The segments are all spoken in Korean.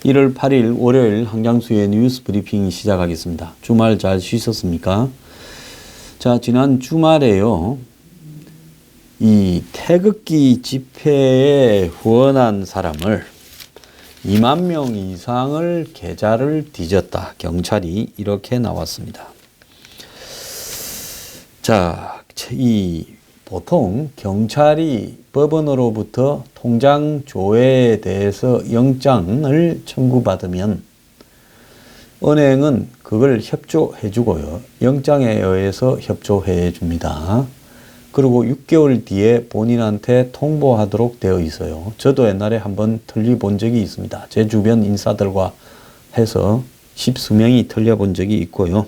1월 8일 월요일 한강수의 뉴스 브리핑 시작하겠습니다. 주말 잘 쉬셨습니까? 자, 지난 주말에요. 이 태극기 집회에 후원한 사람을 2만 명 이상을 계좌를 뒤졌다. 경찰이 이렇게 나왔습니다. 자, 보통 경찰이 법원으로부터 통장 조회에 대해서 영장을 청구받으면 은행은 그걸 협조해 주고요. 영장에 의해서 협조해 줍니다. 그리고 6개월 뒤에 본인한테 통보하도록 되어 있어요. 저도 옛날에 한번 틀려본 적이 있습니다. 제 주변 인사들과 해서 10수 명이 틀려본 적이 있고요.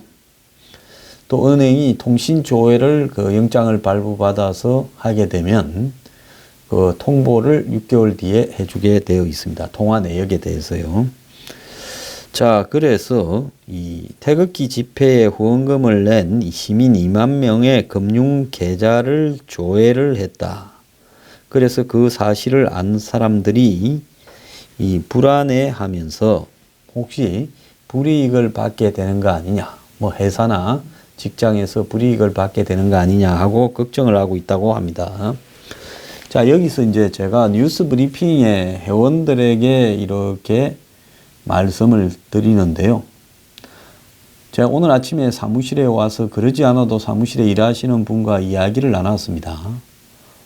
또 은행이 통신 조회를 그 영장을 발부받아서 하게 되면 그 통보를 6개월 뒤에 해주게 되어 있습니다. 통화 내역에 대해서요. 자, 그래서 이 태극기 집회에 후원금을 낸 시민 2만 명의 금융 계좌를 조회를 했다. 그래서 그 사실을 안 사람들이 이 불안해하면서 혹시 불이익을 받게 되는 거 아니냐, 뭐 회사나 직장에서 불이익을 받게 되는 거 아니냐 하고 걱정을 하고 있다고 합니다. 자, 여기서 이제 제가 뉴스 브리핑에 회원들에게 이렇게 말씀을 드리는데요. 제가 오늘 아침에 사무실에 와서 그러지 않아도 사무실에 일하시는 분과 이야기를 나눴습니다.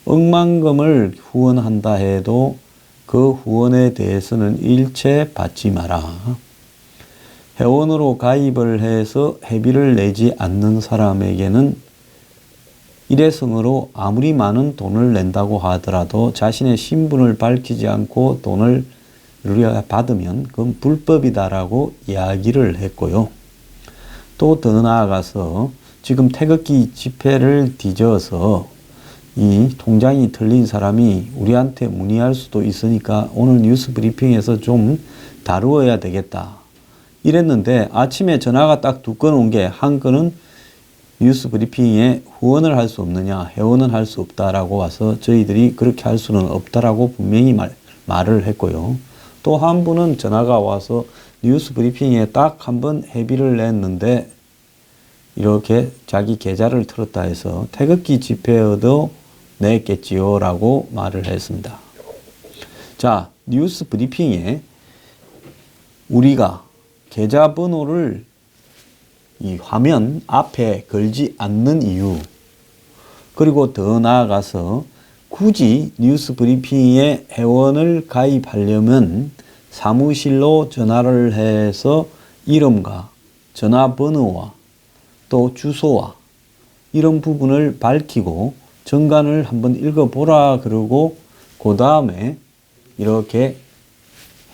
억만금을 후원한다 해도 그 후원에 대해서는 일체 받지 마라. 회원으로 가입을 해서 회비를 내지 않는 사람에게는 일회성으로 아무리 많은 돈을 낸다고 하더라도 자신의 신분을 밝히지 않고 돈을 받으면 그건 불법이다라고 이야기를 했고요. 또 더 나아가서 지금 태극기 집회를 뒤져서 이 통장이 틀린 사람이 우리한테 문의할 수도 있으니까 오늘 뉴스 브리핑에서 좀 다루어야 되겠다. 이랬는데 아침에 전화가 딱 두 건 온 게 한 건은 뉴스 브리핑에 후원을 할 수 없느냐, 회원은 할 수 없다라고 와서 저희들이 그렇게 할 수는 없다라고 분명히 말을 했고요. 또 한 분은 전화가 와서 뉴스 브리핑에 딱 한 번 회비를 냈는데 이렇게 자기 계좌를 틀었다 해서 태극기 집회에도 냈겠지요 라고 말을 했습니다. 자, 뉴스 브리핑에 우리가 계좌번호를 이 화면 앞에 걸지 않는 이유, 그리고 더 나아가서 굳이 뉴스 브리핑에 회원을 가입하려면 사무실로 전화를 해서 이름과 전화번호와 또 주소와 이런 부분을 밝히고 정관을 한번 읽어보라 그러고 그 다음에 이렇게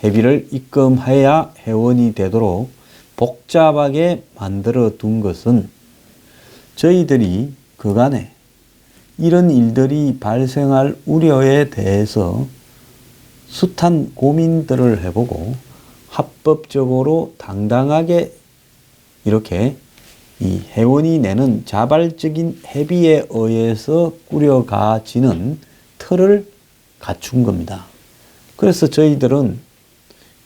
회비를 입금해야 회원이 되도록 복잡하게 만들어 둔 것은 저희들이 그간에 이런 일들이 발생할 우려에 대해서 숱한 고민들을 해보고 합법적으로 당당하게 이렇게 이 회원이 내는 자발적인 회비에 의해서 꾸려가지는 틀을 갖춘 겁니다. 그래서 저희들은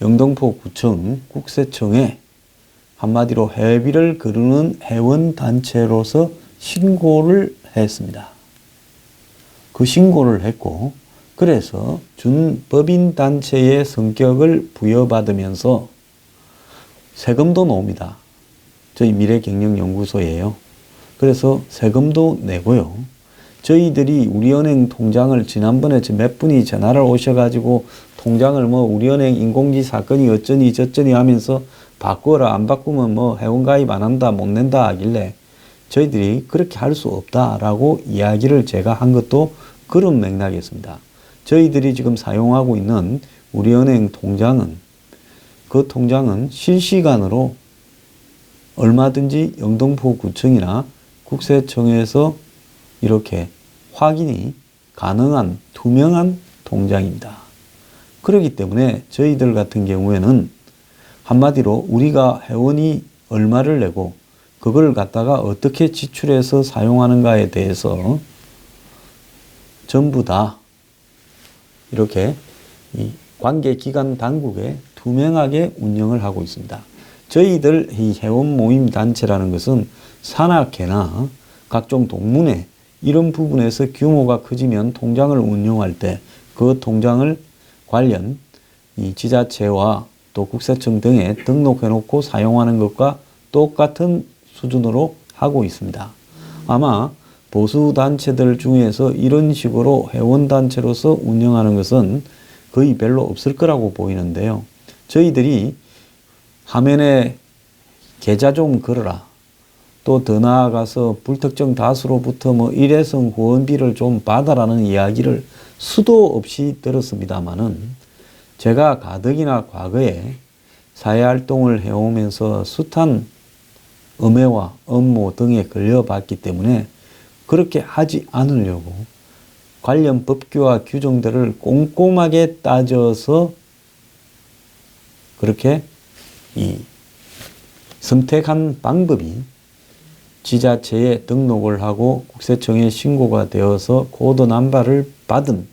영등포구청 국세청에 한마디로 회비를 거르는 회원단체로서 신고를 했습니다. 그 신고를 했고 그래서 준법인단체의 성격을 부여받으면서 세금도 나옵니다. 저희 미래경영연구소예요. 그래서 세금도 내고요. 저희들이 우리은행 통장을 지난번에 몇 분이 전화를 오셔가지고 통장을 뭐 우리은행 인공지 사건이 어쩌니 저쩌니 하면서 바꾸어라, 안 바꾸면 뭐 회원가입 안 한다, 못 낸다 하길래 저희들이 그렇게 할 수 없다라고 이야기를 제가 한 것도 그런 맥락이었습니다. 저희들이 지금 사용하고 있는 우리은행 통장은 그 통장은 실시간으로 얼마든지 영등포구청이나 국세청에서 이렇게 확인이 가능한 투명한 통장입니다. 그렇기 때문에 저희들 같은 경우에는 한마디로 우리가 회원이 얼마를 내고 그걸 갖다가 어떻게 지출해서 사용하는가에 대해서 전부 다 이렇게 이 관계기관 당국에 투명하게 운영을 하고 있습니다. 저희들 이 회원 모임 단체라는 것은 산악회나 각종 동문회 이런 부분에서 규모가 커지면 통장을 운영할 때 그 통장을 관련 이 지자체와 또 국세청 등에 등록해 놓고 사용하는 것과 똑같은 수준으로 하고 있습니다. 아마 보수 단체들 중에서 이런 식으로 회원 단체로서 운영하는 것은 거의 별로 없을 거라고 보이는데요. 저희들이 화면에 계좌 좀 걸어라. 또 더 나아가서 불특정 다수로부터 뭐 일회성 후원비를 좀 받아라는 이야기를 수도 없이 들었습니다마는 제가 가덕이나 과거에 사회활동을 해오면서 숱한 음해와 음모 등에 걸려봤기 때문에 그렇게 하지 않으려고 관련 법규와 규정들을 꼼꼼하게 따져서 그렇게 선택한 방법이 지자체에 등록을 하고 국세청에 신고가 되어서 코드 넘버를 받은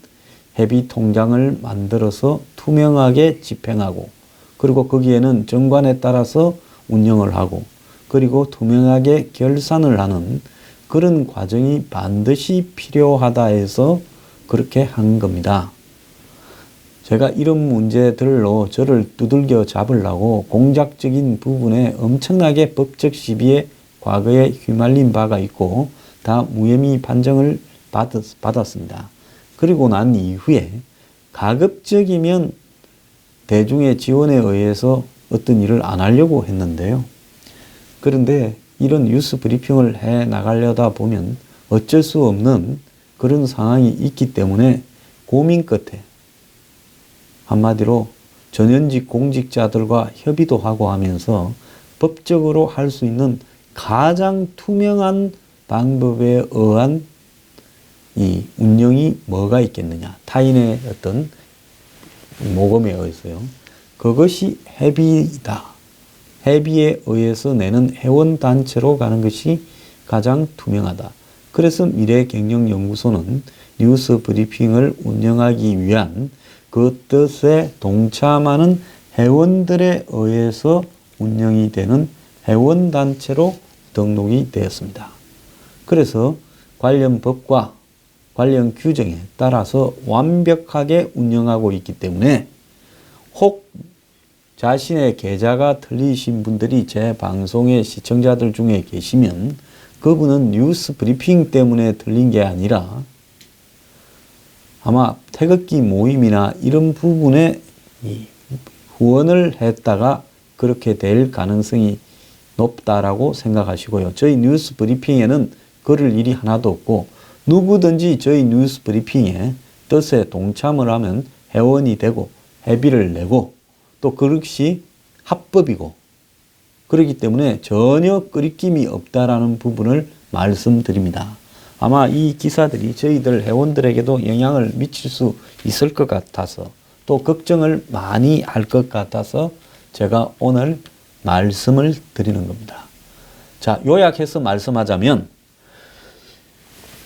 회비 통장을 만들어서 투명하게 집행하고 그리고 거기에는 정관에 따라서 운영을 하고 그리고 투명하게 결산을 하는 그런 과정이 반드시 필요하다 해서 그렇게 한 겁니다. 제가 이런 문제들로 저를 두들겨 잡으려고 공작적인 부분에 엄청나게 법적 시비에 과거에 휘말린 바가 있고 다 무혐의 판정을 받았습니다. 그리고 난 이후에 가급적이면 대중의 지원에 의해서 어떤 일을 안 하려고 했는데요. 그런데 이런 뉴스 브리핑을 해 나가려다 보면 어쩔 수 없는 그런 상황이 있기 때문에 고민 끝에 한마디로 전현직 공직자들과 협의도 하고 하면서 법적으로 할 수 있는 가장 투명한 방법에 의한 이 운영이 뭐가 있겠느냐. 타인의 어떤 모금에 의해서요. 그것이 회비다. 회비에 의해서 내는 회원단체로 가는 것이 가장 투명하다. 그래서 미래경영연구소는 뉴스 브리핑을 운영하기 위한 그 뜻에 동참하는 회원들에 의해서 운영이 되는 회원단체로 등록이 되었습니다. 그래서 관련 법과 관련 규정에 따라서 완벽하게 운영하고 있기 때문에 혹 자신의 계좌가 틀리신 분들이 제 방송의 시청자들 중에 계시면 그분은 뉴스 브리핑 때문에 틀린 게 아니라 아마 태극기 모임이나 이런 부분에 후원을 했다가 그렇게 될 가능성이 높다라고 생각하시고요. 저희 뉴스 브리핑에는 그럴 일이 하나도 없고 누구든지 저희 뉴스 브리핑에 뜻에 동참을 하면 회원이 되고 회비를 내고 또 그것이 합법이고 그렇기 때문에 전혀 끄리낌이 없다라는 부분을 말씀드립니다. 아마 이 기사들이 저희들 회원들에게도 영향을 미칠 수 있을 것 같아서 또 걱정을 많이 할 것 같아서 제가 오늘 말씀을 드리는 겁니다. 자, 요약해서 말씀하자면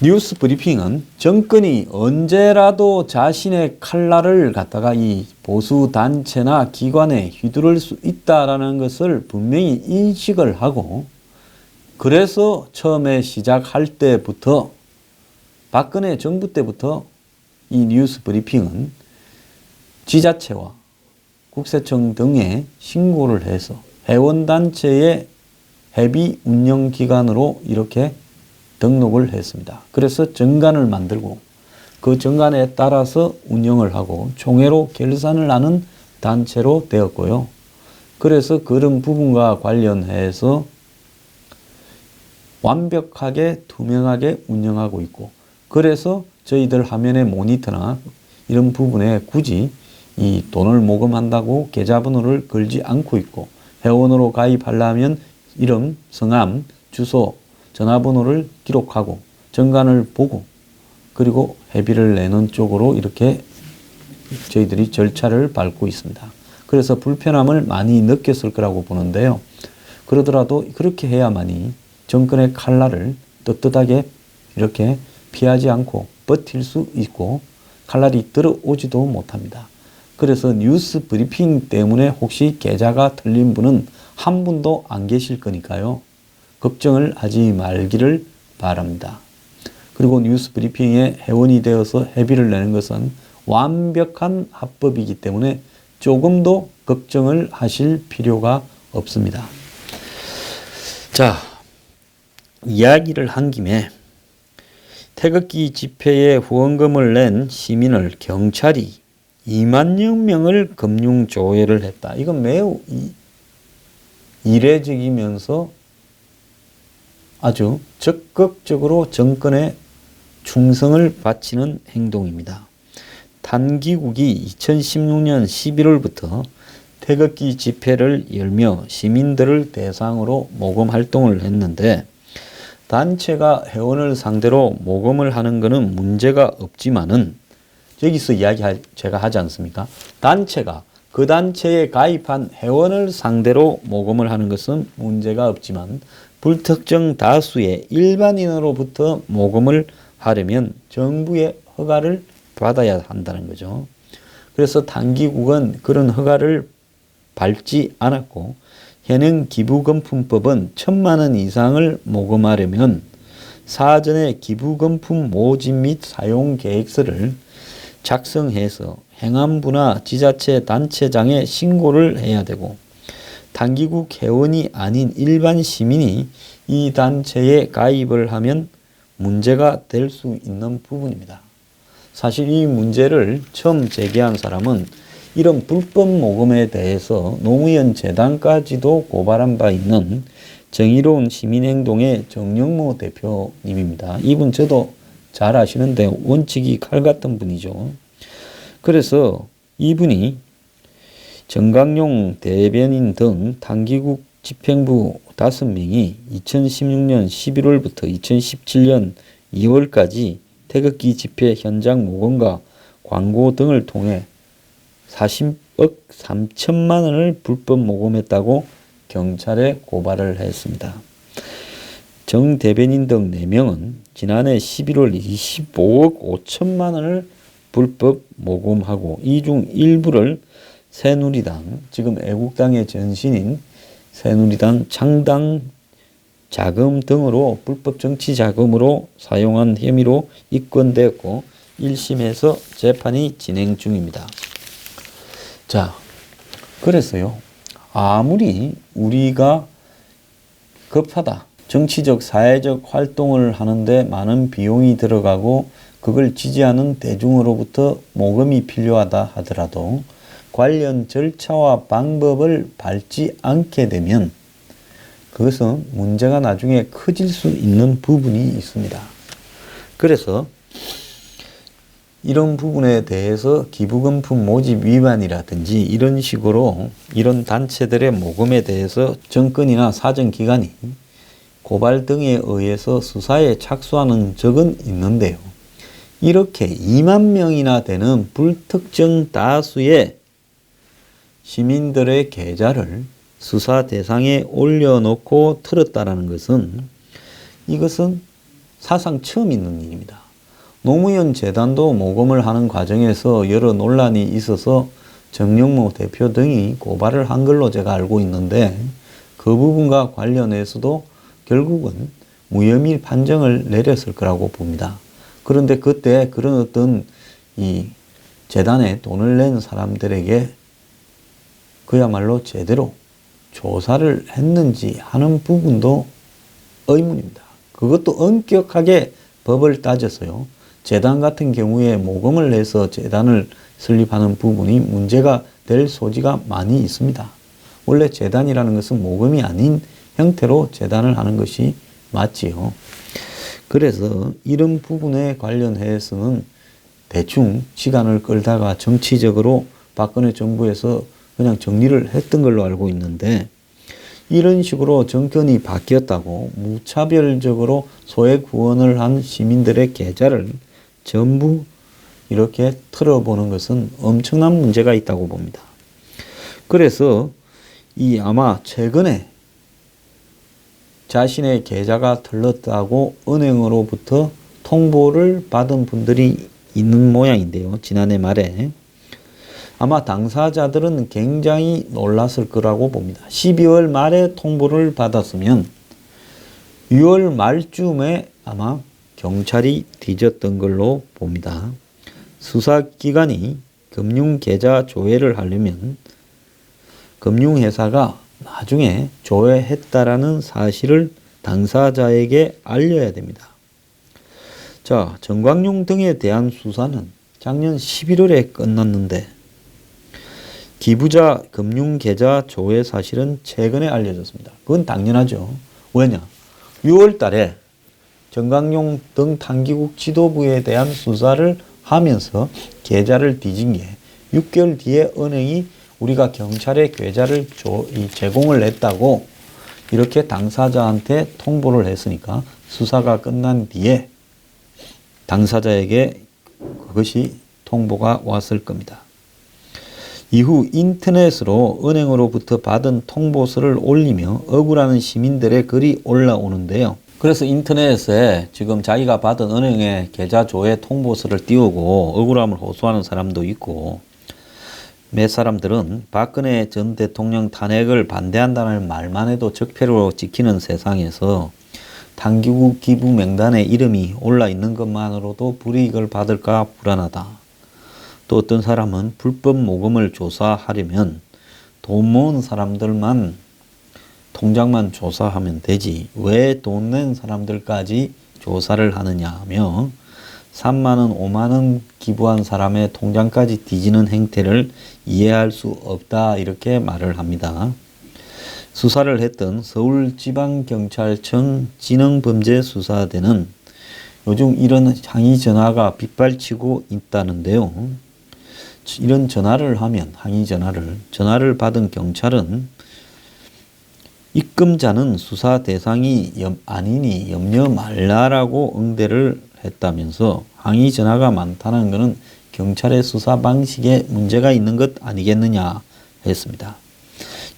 뉴스 브리핑은 정권이 언제라도 자신의 칼날을 갖다가 이 보수 단체나 기관에 휘두를 수 있다라는 것을 분명히 인식을 하고 그래서 처음에 시작할 때부터 박근혜 정부 때부터 이 뉴스 브리핑은 지자체와 국세청 등에 신고를 해서 회원단체의 회비 운영기관으로 이렇게 등록을 했습니다. 그래서 정관을 만들고 그 정관에 따라서 운영을 하고 총회로 결산을 하는 단체로 되었고요. 그래서 그런 부분과 관련해서 완벽하게 투명하게 운영하고 있고 그래서 저희들 화면의 모니터나 이런 부분에 굳이 이 돈을 모금한다고 계좌번호를 걸지 않고 있고 회원으로 가입하려면 이름, 성함, 주소, 전화번호를 기록하고 정관을 보고 그리고 회비를 내는 쪽으로 이렇게 저희들이 절차를 밟고 있습니다. 그래서 불편함을 많이 느꼈을 거라고 보는데요. 그러더라도 그렇게 해야만이 정권의 칼날을 떳떳하게 이렇게 피하지 않고 버틸 수 있고 칼날이 들어오지도 못합니다. 그래서 뉴스 브리핑 때문에 혹시 계좌가 틀린 분은 한 분도 안 계실 거니까요. 걱정을 하지 말기를 바랍니다. 그리고 뉴스 브리핑에 회원이 되어서 회비를 내는 것은 완벽한 합법이기 때문에 조금도 걱정을 하실 필요가 없습니다. 자, 이야기를 한 김에 태극기 집회에 후원금을 낸 시민을 경찰이 2만여 명을 금융조회를 했다. 이건 매우 이례적이면서 아주 적극적으로 정권에 충성을 바치는 행동입니다. 단기국이 2016년 11월부터 태극기 집회를 열며 시민들을 대상으로 모금 활동을 했는데 단체가 회원을 상대로 모금을 하는 것은 문제가 없지만은 여기서 제가 하지 않습니까? 단체가 그 단체에 가입한 회원을 상대로 모금을 하는 것은 문제가 없지만 불특정 다수의 일반인으로부터 모금을 하려면 정부의 허가를 받아야 한다는 거죠. 그래서 단기국은 그런 허가를 밟지 않았고 현행 기부금품법은 1,000만 원 이상을 모금하려면 사전에 기부금품 모집 및 사용 계획서를 작성해서 행안부나 지자체 단체장에 신고를 해야 되고 단기국 회원이 아닌 일반 시민이 이 단체에 가입을 하면 문제가 될 수 있는 부분입니다. 사실 이 문제를 처음 제기한 사람은 이런 불법 모금에 대해서 노무현 재단까지도 고발한 바 있는 정의로운 시민행동의 정영모 대표님입니다. 이분 저도 잘 아시는데 원칙이 칼 같은 분이죠. 그래서 이분이 정강용 대변인 등 단기국 집행부 5명이 2016년 11월부터 2017년 2월까지 태극기 집회 현장 모금과 광고 등을 통해 40억 3천만 원을 불법 모금했다고 경찰에 고발을 했습니다. 정 대변인 등 4명은 지난해 11월 25억 5천만 원을 불법 모금하고 이 중 일부를 새누리당, 지금 애국당의 전신인 새누리당 창당 자금 등으로 불법 정치 자금으로 사용한 혐의로 입건되었고 1심에서 재판이 진행 중입니다. 자, 그래서요. 아무리 우리가 급하다. 정치적, 사회적 활동을 하는데 많은 비용이 들어가고 그걸 지지하는 대중으로부터 모금이 필요하다 하더라도 관련 절차와 방법을 밟지 않게 되면 그것은 문제가 나중에 커질 수 있는 부분이 있습니다. 그래서 이런 부분에 대해서 기부금품 모집 위반이라든지 이런 식으로 이런 단체들의 모금에 대해서 정권이나 사정기관이 고발 등에 의해서 수사에 착수하는 적은 있는데요. 이렇게 2만 명이나 되는 불특정 다수의 시민들의 계좌를 수사 대상에 올려놓고 틀었다라는 것은 이것은 사상 처음 있는 일입니다. 노무현 재단도 모금을 하는 과정에서 여러 논란이 있어서 정영모 대표 등이 고발을 한 걸로 제가 알고 있는데 그 부분과 관련해서도 결국은 무혐의 판정을 내렸을 거라고 봅니다. 그런데 그때 그런 어떤 이 재단에 돈을 낸 사람들에게 그야말로 제대로 조사를 했는지 하는 부분도 의문입니다. 그것도 엄격하게 법을 따져서요. 재단 같은 경우에 모금을 해서 재단을 설립하는 부분이 문제가 될 소지가 많이 있습니다. 원래 재단이라는 것은 모금이 아닌 형태로 재단을 하는 것이 맞지요. 그래서 이런 부분에 관련해서는 대충 시간을 끌다가 정치적으로 박근혜 정부에서 그냥 정리를 했던 걸로 알고 있는데 이런 식으로 정권이 바뀌었다고 무차별적으로 소액 후원을 한 시민들의 계좌를 전부 이렇게 틀어보는 것은 엄청난 문제가 있다고 봅니다. 그래서 이 아마 최근에 자신의 계좌가 틀렸다고 은행으로부터 통보를 받은 분들이 있는 모양인데요. 지난해 말에. 아마 당사자들은 굉장히 놀랐을 거라고 봅니다. 12월 말에 통보를 받았으면 6월 말쯤에 아마 경찰이 뒤졌던 걸로 봅니다. 수사기관이 금융계좌 조회를 하려면 금융회사가 나중에 조회했다라는 사실을 당사자에게 알려야 됩니다. 자, 정광용 등에 대한 수사는 작년 11월에 끝났는데 기부자 금융계좌 조회 사실은 최근에 알려졌습니다. 그건 당연하죠. 왜냐? 6월 달에 정광용 등 탕기국 지도부에 대한 수사를 하면서 계좌를 뒤진 게 6개월 뒤에 은행이 우리가 경찰에 계좌를 제공을 했다고 이렇게 당사자한테 통보를 했으니까 수사가 끝난 뒤에 당사자에게 그것이 통보가 왔을 겁니다. 이후 인터넷으로 은행으로부터 받은 통보서를 올리며 억울하는 시민들의 글이 올라오는데요. 그래서 인터넷에 지금 자기가 받은 은행의 계좌 조회 통보서를 띄우고 억울함을 호소하는 사람도 있고, 몇 사람들은 박근혜 전 대통령 탄핵을 반대한다는 말만 해도 적폐로 찍히는 세상에서 탕기국 기부 명단에 이름이 올라 있는 것만으로도 불이익을 받을까 불안하다. 또 어떤 사람은 불법 모금을 조사하려면 돈 모은 사람들만 통장만 조사하면 되지 왜 돈 낸 사람들까지 조사를 하느냐 하며 3만원, 5만원 기부한 사람의 통장까지 뒤지는 행태를 이해할 수 없다 이렇게 말을 합니다. 수사를 했던 서울지방경찰청 지능범죄수사대는 요즘 이런 항의 전화가 빗발치고 있다는데요. 이런 전화를 하면 항의 전화를 받은 경찰은 입금자는 수사 대상이 아니니 염려 말라라고 응대를 했다면서 항의 전화가 많다는 것은 경찰의 수사 방식에 문제가 있는 것 아니겠느냐 했습니다.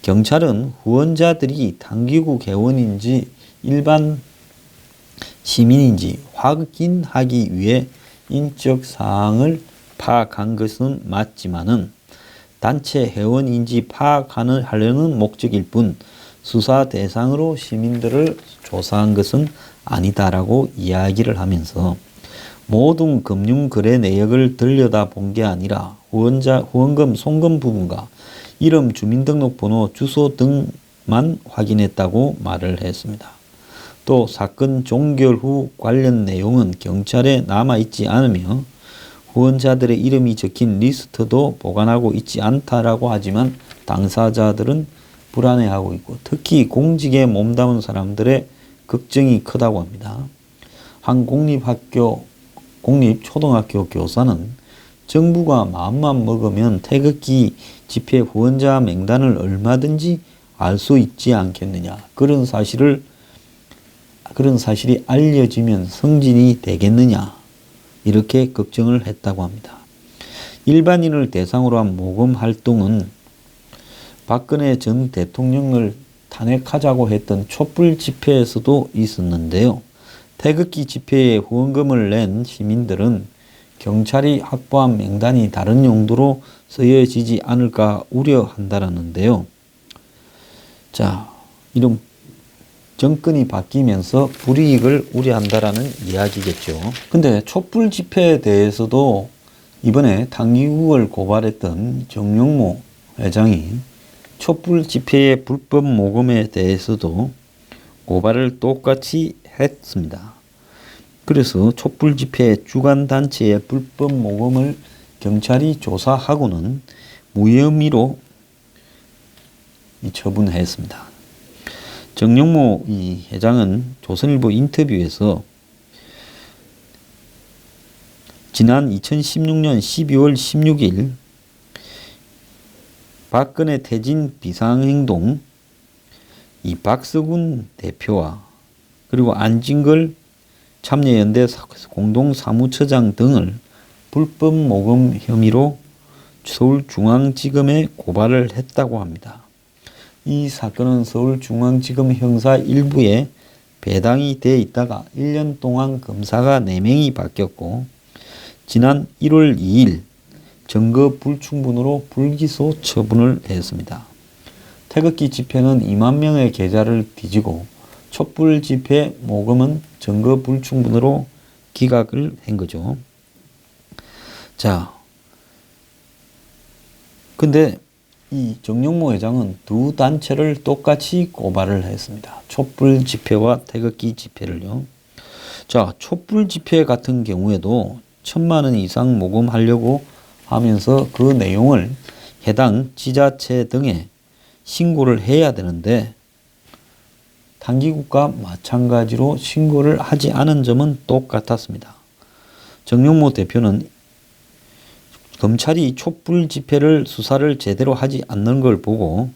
경찰은 후원자들이 탕기국 회원인지 일반 시민인지 확인하기 위해 인적 사항을 파악한 것은 맞지만은 단체 회원인지 파악하려는 목적일 뿐 수사 대상으로 시민들을 조사한 것은 아니다라고 이야기를 하면서 모든 금융거래 내역을 들여다본 게 아니라 후원금 송금 부분과 이름, 주민등록번호, 주소 등만 확인했다고 말을 했습니다. 또 사건 종결 후 관련 내용은 경찰에 남아있지 않으며 후원자들의 이름이 적힌 리스트도 보관하고 있지 않다라고 하지만 당사자들은 불안해하고 있고 특히 공직에 몸담은 사람들의 걱정이 크다고 합니다. 한 공립초등학교 교사는 정부가 마음만 먹으면 태극기 집회 후원자 명단을 얼마든지 알 수 있지 않겠느냐. 그런 사실이 알려지면 성진이 되겠느냐. 이렇게 걱정을 했다고 합니다. 일반인을 대상으로 한 모금 활동은 박근혜 전 대통령을 탄핵하자고 했던 촛불 집회에서도 있었는데요. 태극기 집회에 후원금을 낸 시민들은 경찰이 확보한 명단이 다른 용도로 쓰여지지 않을까 우려한다라는데요. 자, 이런 정권이 바뀌면서 불이익을 우려한다라는 이야기겠죠. 근데 촛불 집회에 대해서도 이번에 탕기국을 고발했던 정용모 회장이 촛불 집회의 불법 모금에 대해서도 고발을 똑같이 했습니다. 그래서 촛불 집회 주관 단체의 불법 모금을 경찰이 조사하고는 무혐의로 처분했습니다. 정용모 이 회장은 조선일보 인터뷰에서 지난 2016년 12월 16일 박근혜 퇴진 비상행동 이 박서군 대표와 그리고 안진걸 참여연대 공동사무처장 등을 불법 모금 혐의로 서울중앙지검에 고발을 했다고 합니다. 이 사건은 서울중앙지검 형사 1부에 배당이 돼 있다가 1년 동안 검사가 4명이 바뀌었고 지난 1월 2일 증거 불충분으로 불기소 처분을 했습니다. 태극기 집회는 2만 명의 계좌를 뒤지고 촛불 집회 모금은 증거 불충분으로 기각을 한 거죠. 자, 근데 이 정용모 회장은 두 단체를 똑같이 고발을 했습니다. 촛불 집회와 태극기 집회를요. 자, 촛불 집회 같은 경우에도 1,000만 원 이상 모금하려고 하면서 그 내용을 해당 지자체 등에 신고를 해야 되는데 단기국과 마찬가지로 신고를 하지 않은 점은 똑같았습니다. 정용모 대표는 검찰이 촛불 집회를 수사를 제대로 하지 않는 걸 보고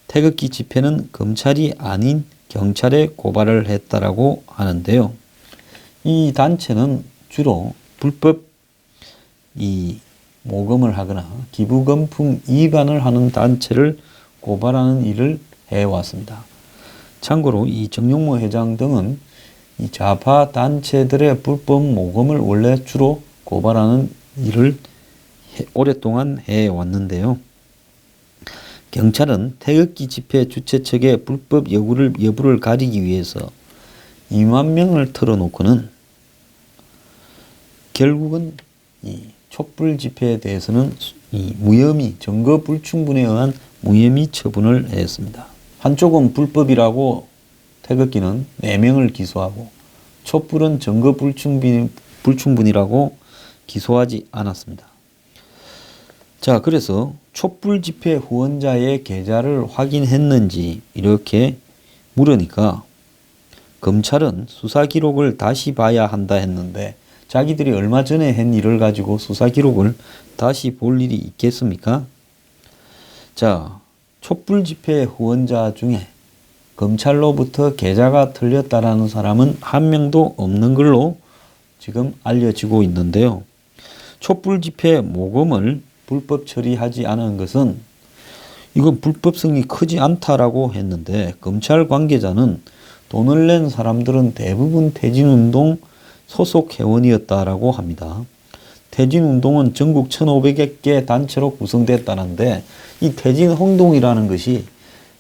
태극기 집회는 검찰이 아닌 경찰에 고발을 했다라고 하는데요. 이 단체는 주로 불법 모금을 하거나 기부금품 위반을 하는 단체를 고발하는 일을 해왔습니다. 참고로 이 정용모 회장 등은 이 좌파 단체들의 불법 모금을 원래 주로 고발하는 일을 오랫동안 해왔는데요. 경찰은 태극기 집회 주최 측의 불법 여부를 가리기 위해서 2만 명을 틀어놓고는 결국은 이 촛불 집회에 대해서는 이 무혐의, 증거 불충분에 의한 무혐의 처분을 했습니다. 한쪽은 불법이라고 태극기는 4명을 기소하고 촛불은 증거 불충분이라고 기소하지 않았습니다. 자, 그래서 촛불 집회 후원자의 계좌를 확인했는지 이렇게 물으니까 검찰은 수사 기록을 다시 봐야 한다 했는데 자기들이 얼마 전에 한 일을 가지고 수사 기록을 다시 볼 일이 있겠습니까? 자, 촛불 집회 후원자 중에 검찰로부터 계좌가 틀렸다라는 사람은 한 명도 없는 걸로 지금 알려지고 있는데요. 촛불 집회 모금을 불법 처리하지 않은 것은 이건 불법성이 크지 않다라고 했는데 검찰 관계자는 돈을 낸 사람들은 대부분 퇴진운동 소속 회원이었다라고 합니다. 퇴진운동은 전국 1,500개 단체로 구성됐다는데 이 퇴진운동이라는 것이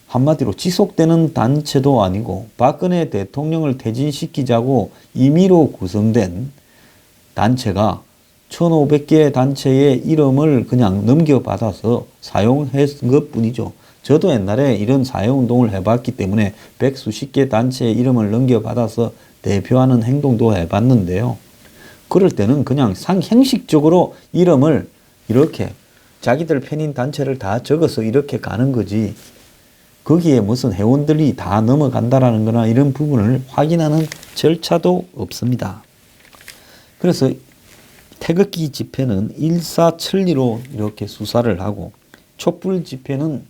한마디로 지속되는 단체도 아니고 박근혜 대통령을 퇴진시키자고 임의로 구성된 단체가 1,500개 단체의 이름을 그냥 넘겨받아서 사용한 것뿐이죠. 저도 옛날에 이런 사회운동을 해봤기 때문에 100수십 개 단체의 이름을 넘겨받아서 대표하는 행동도 해봤는데요. 그럴 때는 그냥 형식적으로 이름을 이렇게 자기들 편인 단체를 다 적어서 이렇게 가는 거지 거기에 무슨 회원들이 다 넘어간다라는 거나 이런 부분을 확인하는 절차도 없습니다. 그래서 태극기 집회는 일사천리로 이렇게 수사를 하고 촛불 집회는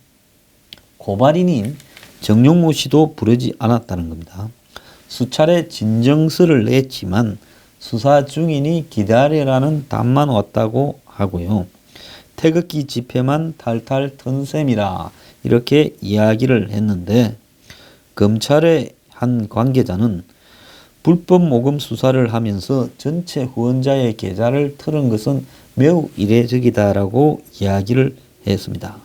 고발인인 정용모 씨도 부르지 않았다는 겁니다. 수차례 진정서를 냈지만 수사 중이니 기다리라는 답만 왔다고 하고요. 태극기 집회만 탈탈 턴 셈이라 이렇게 이야기를 했는데 검찰의 한 관계자는 불법 모금 수사를 하면서 전체 후원자의 계좌를 틀은 것은 매우 이례적이다라고 이야기를 했습니다.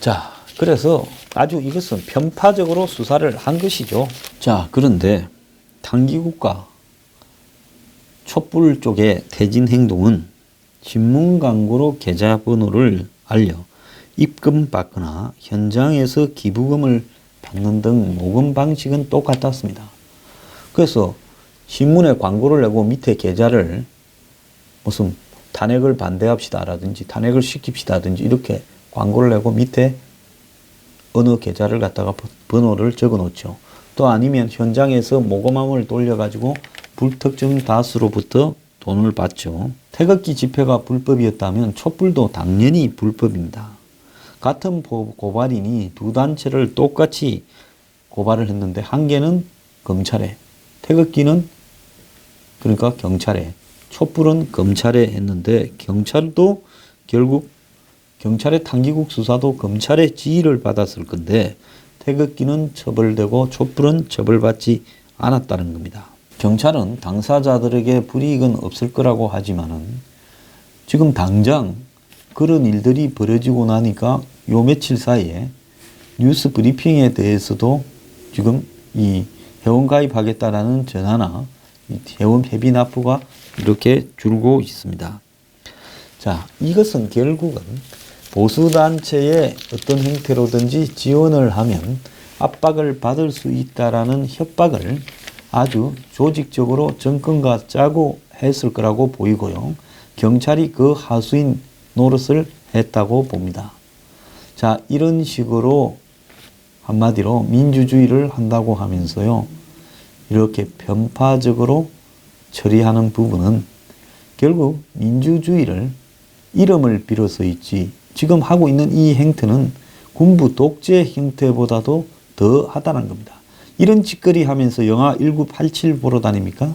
자, 그래서 아주 이것은 편파적으로 수사를 한 것이죠. 자, 그런데 단기국가 촛불 쪽의 퇴진 행동은 신문 광고로 계좌번호를 알려 입금받거나 현장에서 기부금을 받는 등 모금 방식은 똑같았습니다. 그래서 신문에 광고를 내고 밑에 계좌를 무슨 탄핵을 반대합시다라든지 탄핵을 시킵시다든지 이렇게 광고를 내고 밑에 어느 계좌를 갖다가 번호를 적어 놓죠. 또 아니면 현장에서 모금함을 돌려가지고 불특정 다수로부터 돈을 받죠. 태극기 집회가 불법이었다면 촛불도 당연히 불법입니다. 같은 고발인이 두 단체를 똑같이 고발을 했는데 한 개는 검찰에, 태극기는 그러니까 경찰에, 촛불은 검찰에 했는데 경찰도 결국 경찰의 단기국 수사도 검찰의 지휘를 받았을 건데 태극기는 처벌되고 촛불은 처벌받지 않았다는 겁니다. 경찰은 당사자들에게 불이익은 없을 거라고 하지만은 지금 당장 그런 일들이 벌어지고 나니까 요 며칠 사이에 뉴스 브리핑에 대해서도 지금 이 회원 가입하겠다라는 전화나 회원 회비 납부가 이렇게 줄고 있습니다. 자, 이것은 결국은 보수단체의 어떤 형태로든지 지원을 하면 압박을 받을 수 있다라는 협박을 아주 조직적으로 정권과 짜고 했을 거라고 보이고요. 경찰이 그 하수인 노릇을 했다고 봅니다. 자, 이런 식으로 한마디로 민주주의를 한다고 하면서요, 이렇게 편파적으로 처리하는 부분은 결국 민주주의를 이름을 빌어서 있지, 지금 하고 있는 이 행태는 군부 독재 형태보다도 더 하다는 겁니다. 이런 짓거리 하면서 영화 1987 보러 다닙니까?